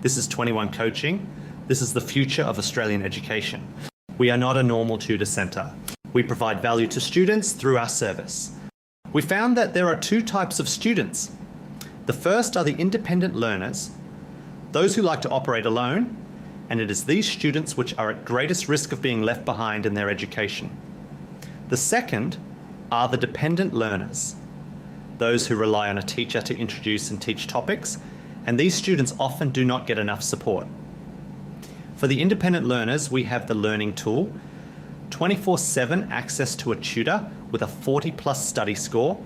This is 21 Coaching. This is the future of Australian education. We are not a normal tutor centre. We provide value to students through our service. We found that there are two types of students. The first are the independent learners, those who like to operate alone, and it is these students which are at greatest risk of being left behind in their education. The second are the dependent learners, those who rely on a teacher to introduce and teach topics, and these students often do not get enough support. For the independent learners, we have the learning tool, 24/7 access to a tutor with a 40+ study score,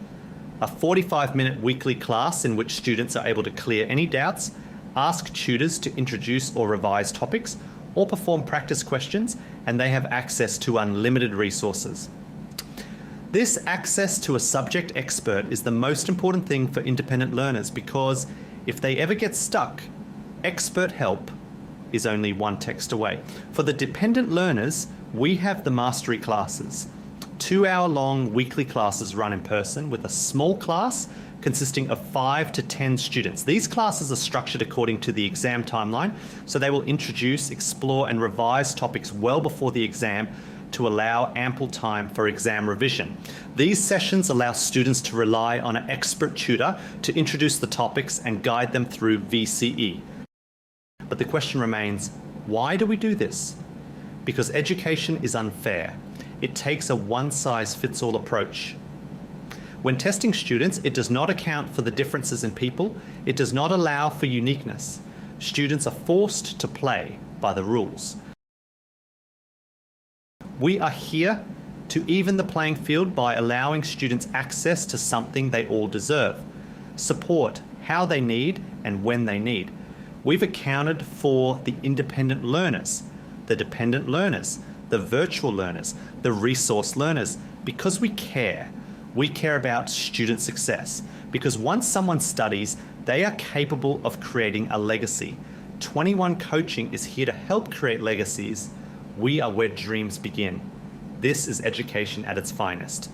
a 45-minute weekly class in which students are able to clear any doubts, ask tutors to introduce or revise topics, or perform practice questions, and they have access to unlimited resources. This access to a subject expert is the most important thing for independent learners because if they ever get stuck, expert help is only one text away. For the dependent learners, we have the mastery classes, 2-hour-long weekly classes run in person with a small class consisting of 5 to 10 students. These classes are structured according to the exam timeline, so they will introduce, explore and revise topics well before the exam to allow ample time for exam revision. These sessions allow students to rely on an expert tutor to introduce the topics and guide them through VCE. But the question remains, why do we do this? Because education is unfair. It takes a one-size-fits-all approach. When testing students, it does not account for the differences in people. It does not allow for uniqueness. Students are forced to play by the rules. We are here to even the playing field by allowing students access to something they all deserve. Support how they need and when they need. We've accounted for the independent learners, the dependent learners, the virtual learners, the resource learners, because we care. We care about student success, because once someone studies, they are capable of creating a legacy. 21 Coaching is here to help create legacies. We are where dreams begin. This is education at its finest.